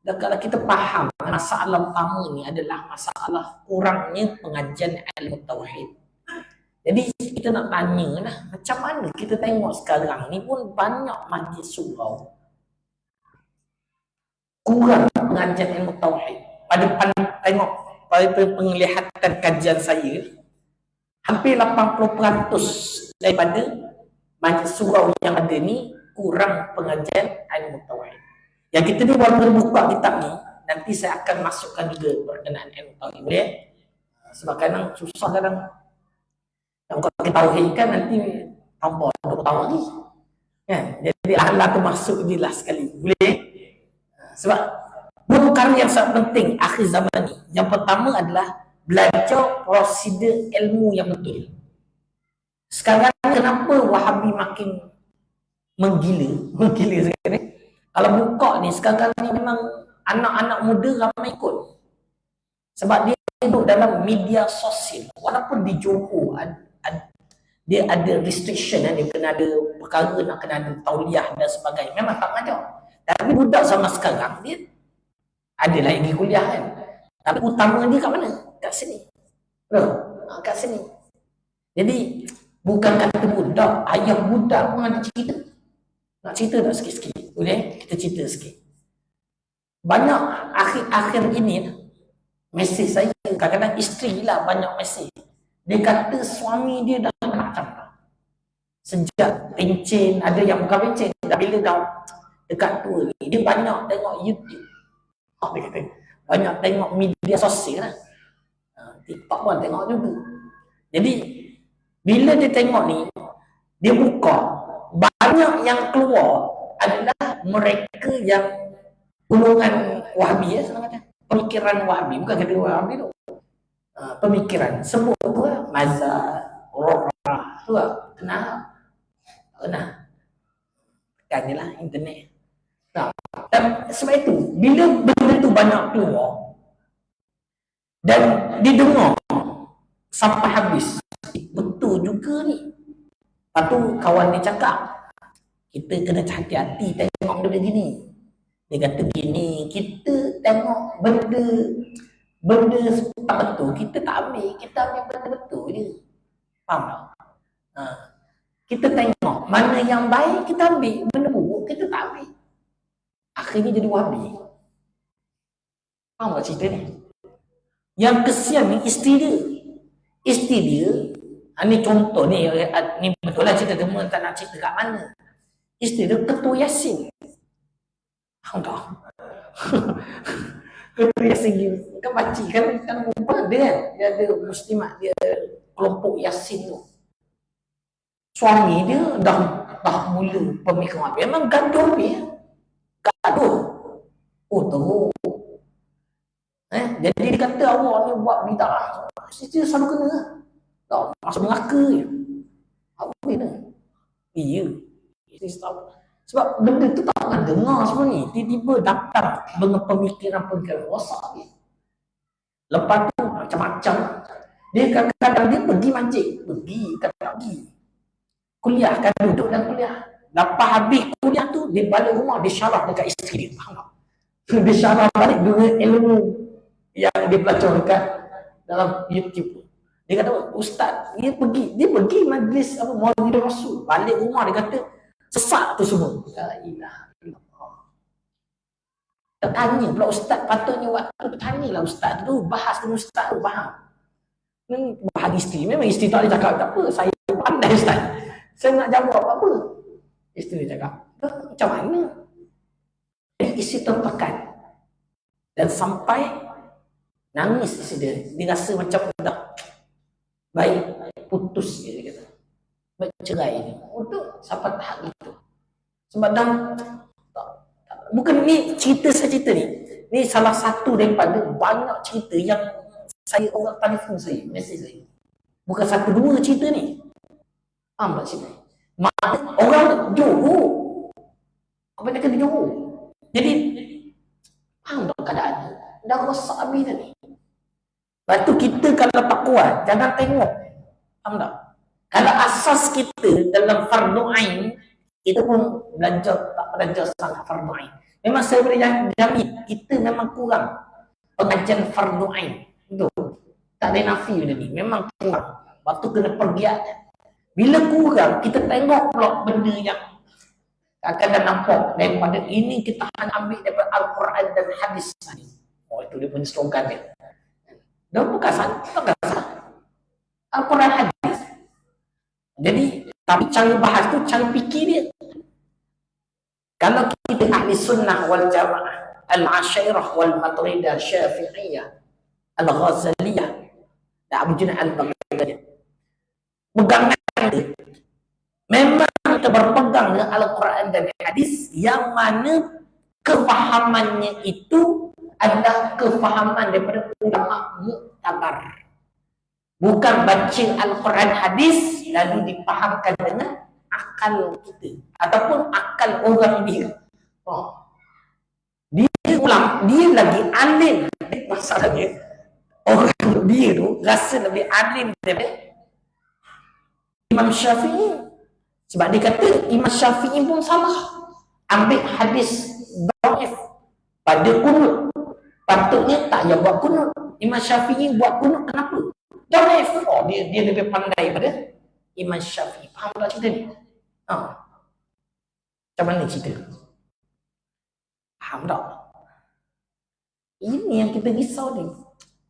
[SPEAKER 1] dan kalau kita faham masalah utama ni adalah masalah kurangnya pengajian ilmu tauhid. Jadi kita nak tanya lah, macam mana kita tengok sekarang ni pun banyak majlis surau kurang pengajian ilmu tauhid. Tengok pada penglihatan kajian saya, hampir 80% daripada majlis surau yang ada ni kurang pengajian ilmu tauhid. Yang kita ni baru buka kitab ni, nanti saya akan masukkan juga berkenaan ilmu tauhid, boleh? Sebab kadang susah kadang. Yang kalau kita tauhidkan nanti tambah 20 tahun lagi. Kan? Jadi Allah tu masuk jelas sekali. Boleh? Sebab dua perkara yang sangat penting akhir zaman ni. Yang pertama adalah belajar prosedur ilmu yang betul. Sekarang kenapa Wahabi makin menggila sekarang? Kalau buka ni sekarang ni memang anak-anak muda ramai ikut. Sebab dia hidup dalam media sosial. Walaupun di Johor dia ada restriction, dia kena ada perkara, nak kena ada tauliah dan sebagainya. Memang tak ngajar. Tapi budak sama sekarang dia ada lagi kuliah kan. Tapi utama dia kat mana? Kat sini. Kat sini. Jadi bukan kata budak, ayah budak pun ada cerita. Nak cerita tak sikit-sikit? Boleh? Kita cerita sikit. Banyak akhir-akhir ini mesej saya, kadang-kadang isteri lah banyak mesej. Dia kata suami dia dah macam sejak pencen, ada yang bukan pencen, dah bila dah dekat tua ni, dia banyak tengok YouTube. Dia kata banyak tengok media sosial lah. TikTok pun tengok juga. Jadi bila dia tengok ni, dia buka, banyak yang keluar adalah mereka yang golongan Wahabi ya, senang kata. Pemikiran Wahabi, bukan kata Wahabi tu. Pemikiran, sebut tu lah, mazhab, rorah, tu lah, kenal. Kan ni lah, internet. Dan sebab itu, bila benda tu banyak keluar, dan didengar sampai habis, betul juga ni. Lepas tu kawan dia cakap, kita kena hati-hati tengok benda gini. Dia kata gini, kita tengok benda tak betul, kita tak ambil, kita ambil benda betul je. Faham tak? Kita tengok mana yang baik, kita ambil, benda buruk kita tak ambil. Akhirnya jadi Wahabi. Faham tak cerita ni? Yang kesian ni isteri dia. Isteri dia, ni contoh ni betul lah cerita, cuma tak nak cerita kat mana. Isteri dia ketua Yasin. Faham tak? Ketua Yasin kan pakcik kan perempuan dia kan. Dia ada muslimat, dia kelompok Yasin tu. Suami dia dah mula pemikiran. Memang gaduh ni. Gaduh. Oh teruk. Jadi dia kata awak ni buat bid'ah. Dia selalu kena. Tak masuk neraka je. Apa ni? Iya. Sebab benda tu tak pernah dengar semua ni. Tiba-tiba datang dengan pemikiran-pemikiran rosak ni. Lepas tu macam-macam. Dia kadang-kadang dia pergi masjid. Pergi. Kuliah, kan duduk dan kuliah. Lepas habis kuliah tu, dia balik rumah, dia syarah dekat isteri dia. Faham tak? Dia syarah balik dengan ilmu yang dia belajar dekat dalam YouTube. Dia kata, Ustaz, dia pergi majlis Maulid Rasul. Balik rumah dia kata, sesat tu semua. La ilaha illallah. Tanya pula Ustaz, patutnya waktu tanyalah Ustaz tu, bahas dengan Ustaz tu, faham. Ni bahas isteri, memang isteri tak boleh cakap tak apa, saya pandai Ustaz. Saya nak jawab apa-apa. Isteri cakap, macam mana? Jadi isteri tertekan. Dan sampai nangis isteri dia. Dia rasa macam dah baik, putus dia kata. Bercerai ni. Untuk sampai tahap itu. Sebab dah bukan ni cerita saya cerita ni. Ni salah satu daripada banyak cerita yang orang telefon saya, mesej saya. Bukan satu dua cerita ni. Faham tak cerita? Orang Johor. Kebanyakan di Johor. Jadi faham tak keadaan? Dah rosak habis dah ni. Lepas tu kita kalau tak kuat, jangan tengok. Faham tak? Kalau asas kita dalam fardu ain, kita pun tak belajar sangat fardu ain. Memang saya boleh jamin, kita memang kurang pengajian fardu ain. Betul. Tak ada nafi benda ni. Memang kurang. Waktu kena pergiat. Bila kurang, kita tengok pula benda yang kadang-kadang nampak daripada ini kita hanya ambil daripada Al-Quran dan hadis tadi. Oh, itu dia punya slogan dia. Dan bukan salah. Al-Quran hadis. Jadi, tapi cara bahas tu, cara fikir dia. Kalau kita ahli sunnah wal jamaah, al-asyairah wal maturidah syafi'iyah, al-ghazaliyah, dan Abu Junaid al-Baghdadi. Pegangan kita. Memang kita berpegang dengan Al-Quran dan hadis yang mana kefahamannya itu adalah kefahaman daripada ulama muktabar. Bukan baca Al-Quran hadis lalu dipahamkan dengan akal kita ataupun akal orang dia. Dia ulang, dia lagi alim. Masalahnya orang dia tu rasa lebih alim daripada Imam Syafi'i. Sebab dia kata Imam Syafi'i pun salah ambil hadis dhaif pada kunut. Patutnya tak payah buat kunut. Imam Syafi'i buat kunut kenapa? Dhaif. Dia lebih pandai pada Imam Syafi'i. Faham tak cerita ni? Macam mana cerita? Faham tak? Ini yang kita risau ni.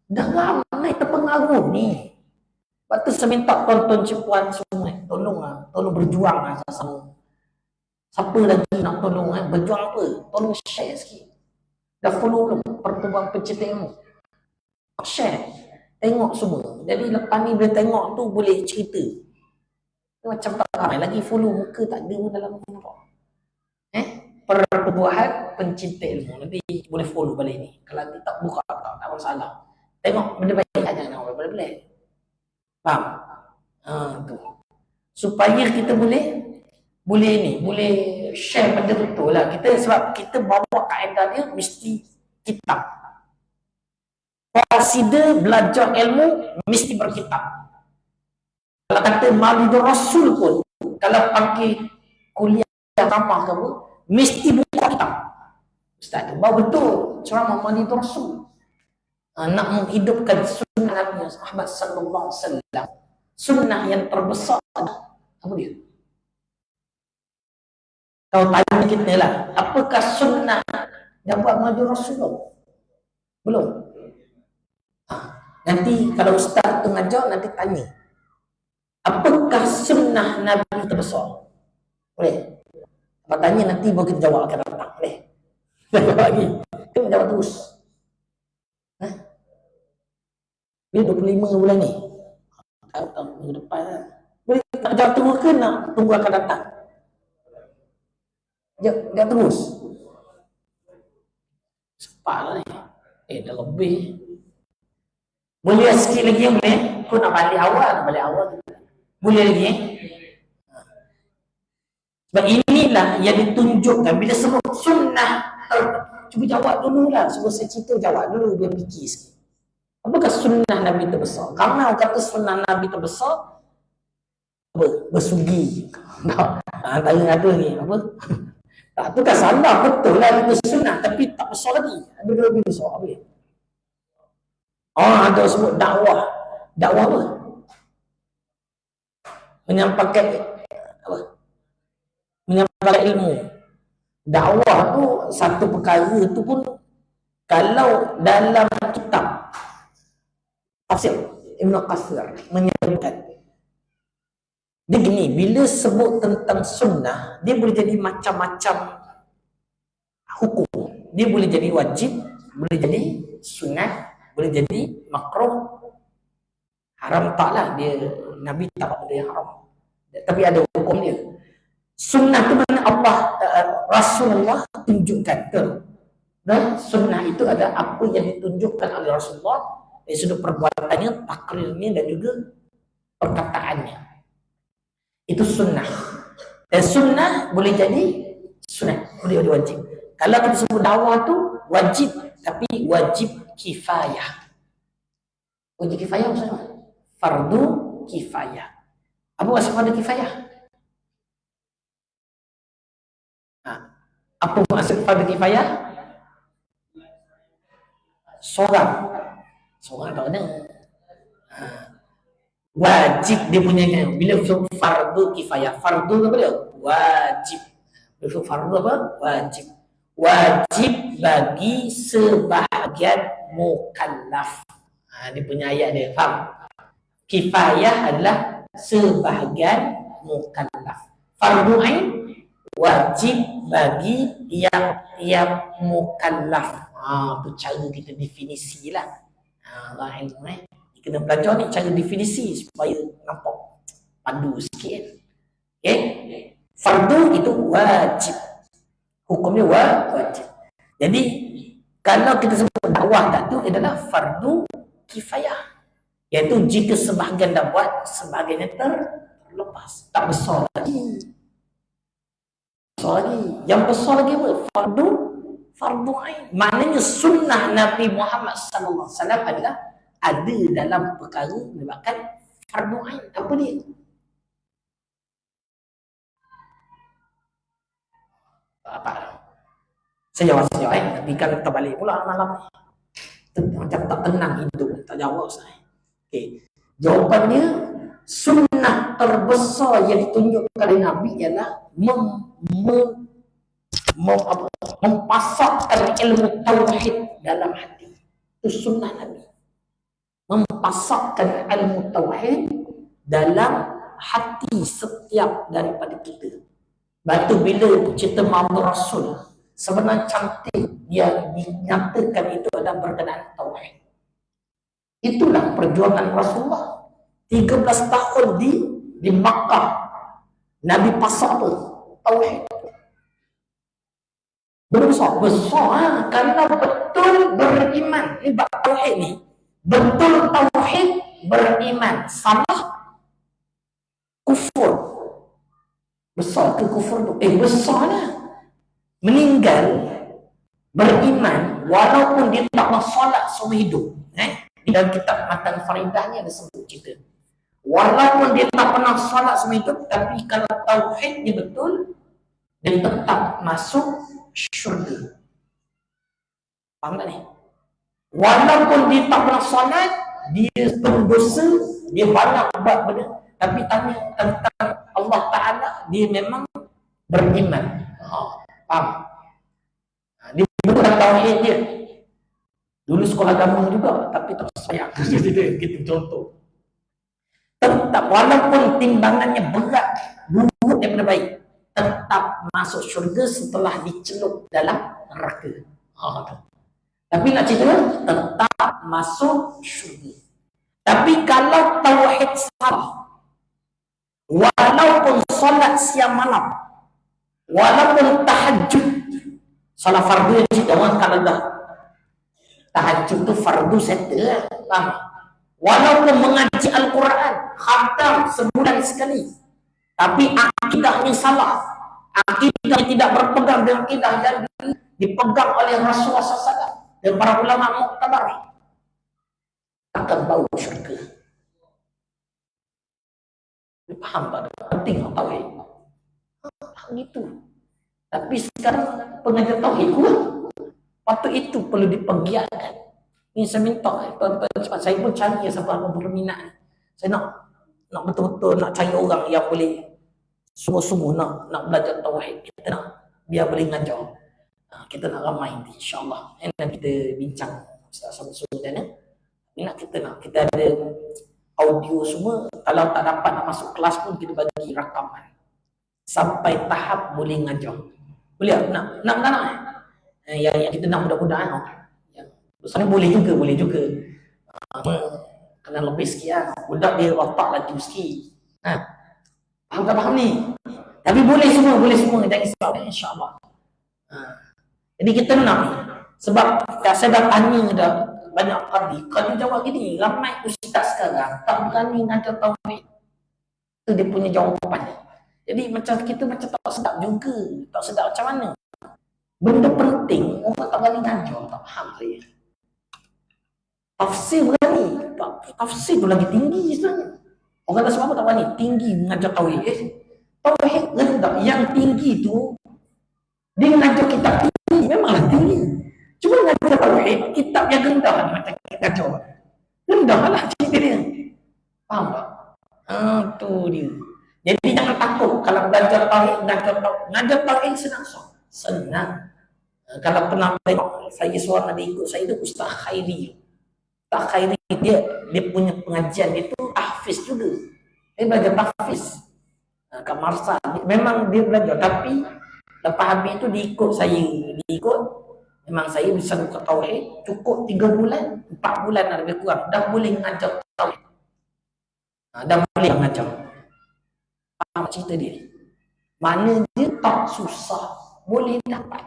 [SPEAKER 1] Dah ramai terpengaruh ni. Lepas tu saya minta tuan-tuan cipuan semua, tolong berjuang sama. Siapa lagi nak tolong berjuang apa? Tolong share sikit. Dah follow belum Pertubuhan Pencinta Ilmu? Share. Tengok semua. Jadi lepas ni bila tengok tu boleh cerita. Macam tak ramai lagi follow, muka tak ada pun dalam nampak. Pertubuhan Pencinta Ilmu. Nanti boleh follow balik ni. Kalau nanti tak buka tak masalah. Tengok benda baik aja nak boleh. Faham? Tu. Supaya kita boleh share benda betul lah. Sebab kita bawa kaedah dia mesti kitab. Consider belajar ilmu mesti berkitab. Kalau kata Maulidur Rasul pun, kalau panggil kuliah ramah ke apa, mesti buka kitab. Ustaz tu baru betul ceramah Maulidur Rasul. Nak menghidupkan sunnah Nabi Muhammad sallallahu alaihi wasallam. Sunnah yang terbesar apa dia? Kau tanya kita lah, apakah sunnah yang buat Maulidur Rasul? Belum. Nanti kalau ustaz tu ngajar nanti tanya, apakah sunnah Nabi terbesar? Boleh? Apa tanya nanti baru kita jawab akan datang. Boleh? Jawab lagi. Kita jawab terus. Dia 25 bulan ni. Tahun minggu depan lah. Boleh tak jawab terus ke nak tunggu akan datang? Dia terus. Cepat lah ni. Dah lebih. Boleh sikit lagi boleh? Kau nak balik awal. Boleh lagi Sebab inilah yang ditunjukkan bila sebut sunnah. Cuba jawab dulu lah. Sebelum saya cerita jawab dulu, dia fikir sikit. Apakah sunnah Nabi terbesar? Ramai orang kata sunnah Nabi terbesar apa? Bersugi. Antara ada ni apa? Tak, tu kan salah, betul lah itu sunnah, tapi tak besar lagi. Ada lebih besar apa dia? Ada sebut dakwah. Dakwah apa? Menyampaikan apa? Menyampaikan ilmu. Dakwah tu satu perkara tu pun kalau dalam kitab Tafsir Ibn Katsir menyebutkan dia gini, bila sebut tentang sunnah, dia boleh jadi macam-macam hukum. Dia boleh jadi wajib, boleh jadi sunat, boleh jadi makruh, haram taklah dia. Nabi tak buat benda yang haram, tapi ada hukum dia. Sunnah tu mana Allah Rasulullah tunjukkan tu. Dan sunnah itu ada apa yang ditunjukkan oleh Rasulullah dari sudut perbuatannya, takrirnya dan juga perkataannya. Itu sunnah. Dan sunnah boleh jadi sunat, boleh jadi wajib. Kalau kita sebut dakwah tu wajib, tapi wajib kifayah. Wajib kifayah maksudnya fardu kifayah. Apa maksud fardu kifayah? Apa maksud fardu kifayah? Seorang tak ada. Wajib dia punya bila fardu kifayah. Fardu apa dia? Wajib. Bila fardu apa? Wajib. Wajib bagi sebahagian mukallaf. Dia punya ayat dia, faham? Kifayah adalah sebahagian mukallaf. Fardu ain wajib bagi tiap-tiap mukallaf. Tu cara kita definisi lah. Allah ilmu kena belajar ni cara definisi supaya nampak padu sikit. Okay? Fardu itu wajib. Hukumnya wajib. Jadi kalau kita sebut dakwah tak tu adalah fardu kifayah. Iaitu jika sebahagian dah buat, sebahagiannya terlepas. Tak besar lagi. Yang besar lagi apa? Fardu ain. Maknanya sunnah Nabi Muhammad sallallahu alaihi wasallam adalah ada dalam perkara menyebabkan fardu ain. Apa dia? Apa? Saya jawab tapi kan terbalik pula malam ni. Macam tak tenang hidup, tak jawab saya. Okey. Jawapannya sunnah terbesar yang ditunjukkan oleh Nabi ialah mempasakkan ilmu tauhid dalam hati. Itu sunnah Nabi. Mempasakkan ilmu tauhid dalam hati setiap daripada kita. Batu bila cerita Maulid Rasul, sebenarnya cantik yang dinyatakan itu adalah berkenaan tauhid. Itulah perjuangan Rasulullah 13 tahun di Makkah. Nabi pasak apa? Tauhid. Besar kalau betul beriman. Ini bab tauhid ni. Betul tauhid beriman. Salah kufur. Besar ke kufur tu? Besarlah. Meninggal beriman walaupun dia tak nak solat seumur hidup. Di dalam kitab Matan Faridahnya ada sebut cerita. Walaupun dia tak pernah solat seumur hidup, tapi kalau tauhid dia betul, dia tetap masuk syurga. Faham tak ni? Walaupun dia tak pernah solat, dia berdosa, dia banyak buat benda, tapi tanya tentang Allah Ta'ala, dia memang beriman. Faham? Dia betul tauhid dia. Dulu sekolah agama juga, tapi tak sayang. Kita contoh. Tetap, walaupun timbangannya berat, buruk daripada baik, tetap masuk syurga setelah dicelup dalam neraka. Tapi nak cerita, tetap masuk syurga. Tapi kalau tauhid salah, walaupun solat siang malam, walaupun tahajud, solat fardu yang cerita orang kalau dah tahajud tu fardu settle lah. Walaupun mengaji Al-Quran khatam sebulan sekali, tapi akidahnya salah, akidahnya tidak berpegang dengan akidah yang dipegang oleh Rasulullah SAW dan para ulama muktabar, akan bau syurga. Faham tak? Penting tauhid. Gitu. Tapi sekarang pengajar tauhid kurang. Patut itu perlu dipergiatkan. Ini saya minta tuan-tuan cepat. Saya pun cari siapa yang berminat. Saya nak betul-betul nak cari orang yang boleh sungguh-sungguh nak belajar tauhid. Kita nak biar boleh ngajar. Kita nak ramai nanti insya-Allah. Dan kita bincang sama-sama dan kita ada audio semua. Kalau tak dapat nak masuk kelas pun kita bagi rakaman sampai tahap boleh ngajar. Boleh nak yang kita nak mudah-mudahan sebenarnya boleh juga kena lebih sekian budak dia watak lagi sikit. Faham tak faham ni? Tapi boleh semua jangan risau insya-Allah. Jadi kita nak sebab saya dah tanya dah banyak kali, kalau jawab gini ramai ustaz sekarang tak berani ngajar tauhid. Itu dia punya jawapan. Jadi macam kita macam tak sedap juga, tak sedap macam mana. Benda penting orang tak berani ngajar, tak faham saya. Tafsir berani, tafsir tu lagi tinggi sebenarnya. Orang kata sebab tak berani, tinggi mengajar tauhid. Tauhid rendah, yang tinggi tu dia mengajar kitab tinggi, memanglah tinggi. Cuma mengajar tauhid, kitab yang rendah ni macam kita ajar. Rendah lah cerita dia. Faham tak? Tu dia. Jadi jangan takut kalau belajar tauhid, ngajar tauhid senang. Kalau pernah tengok saya seorang ada ikut saya tu Ustaz Khairi. Ustaz Khairi dia punya pengajian itu tahfiz juga. Dia belajar tahfiz. Kat Marsa memang dia belajar, tapi lepas habis itu diikut saya. Memang saya bisa buka tauhid cukup 3 bulan, 4 bulan lebih kurang dah boleh mengajar tauhid. Dah boleh mengajar. Faham cerita dia? Mana dia tak susah, boleh dapat.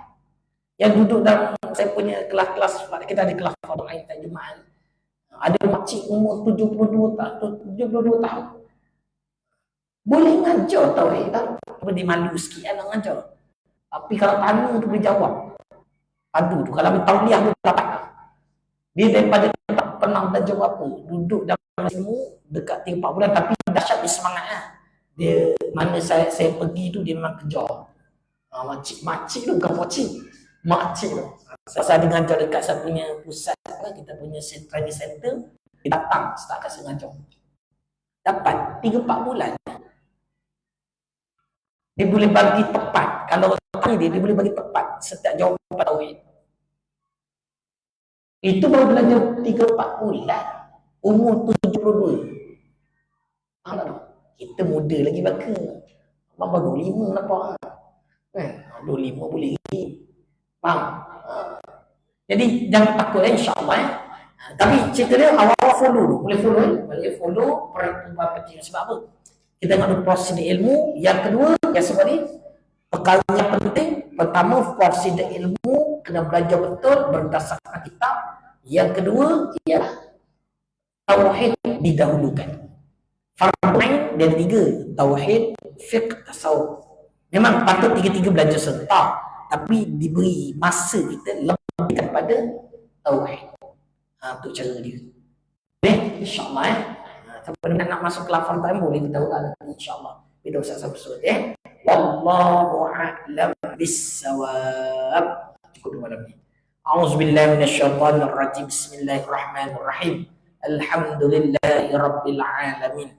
[SPEAKER 1] Yang duduk dalam saya punya kelas-kelas, kita ada kelas fardu ain dan Jumaat. Ada makcik umur 72 tahun, 72 tahun. Boleh ngajar tauhid tak? Dia malu sikit nak ngajar. Tapi kalau tanya tu boleh jawab. Padu tu kalau tauliah tu dapat. Dia daripada tak pernah belajar apa, duduk dalam ilmu dekat 3-4 bulan tapi dahsyat dia semangat lah. Dia mana saya pergi tu dia memang kejar. Makcik tu bukan pocik. Makcik tu. Saya ada ngajar dekat saya punya pusat, kita punya training center, dia datang start kasi ngajar. Dapat 3-4 bulan. Dia boleh bagi tepat. Kalau tanya dia boleh bagi tepat setiap jawapan tauhid. Itu baru belajar 3-4 bulan. Umur 72. Kita muda lagi baka. Abang baru 25 nampak. 25 boleh lagi. Faham? Jadi jangan takut insyaAllah. Tapi cerita dia awal-awal follow dulu. Boleh follow perkembangan penting. Sebab apa? Kita nak prosedur ilmu. Yang kedua, yang sebab ni, perkara yang penting, pertama prosedur ilmu kena belajar betul berdasarkan kitab. Yang kedua ialah tauhid didahulukan. Fardu ain dia ada 3, tauhid, fiqh, tasawuf. Memang patut 3-3 belajar serta, tapi diberi masa kita lebih kepada tauhid. Untuk cara dia. Boleh? InsyaAllah siapa nak masuk ke lafaz time boleh kita ulang nanti insyaAllah. Bila Ustaz Samsul Wallahu a'lam bis-shawab. Cukup dulu malam ni. A'udzubillahi minasyaitonir rajim. Bismillahirrahmanirrahim. Alhamdulillahi rabbil alamin.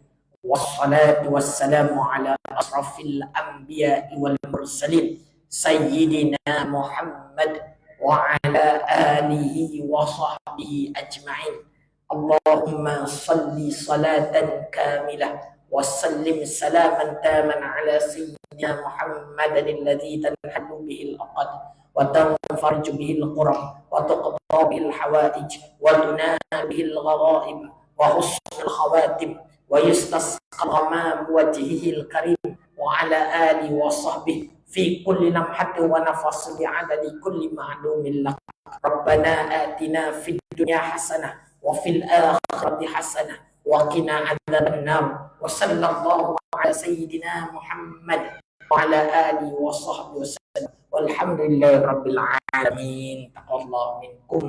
[SPEAKER 1] Wassalatu wassalamu ala asrafil anbiya'i wal mursalin sayyidina Muhammad wa ala alihi wa sahbihi ajma'in. Allahumma salli salatan kamilah wa sallim salaman taman ala sayyidina Muhammadin alladhi tanhallu bihi al-aqad wa tanfarju bihi al-quram wa tuqda bihi al-hawaij wa tunal bihi al-gharaib wa husn al-khawatim wa yustasqa ghamam wajhihi al-karim wa ala alihi wa sahbihi fi kulli lamhatin wa nafasin bi'adadi kulli ma'lumin lak. Rabbana atina fid dunya hasanah wa fil akhirati hasanah wa qina adzabannar wa sallallahu ala sayyidina Muhammad wa ala alihi wa sahbihi wasallam walhamdulillahi rabbil alamin. Taqabbalallahu minkum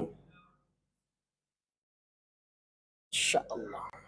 [SPEAKER 1] insyaallah.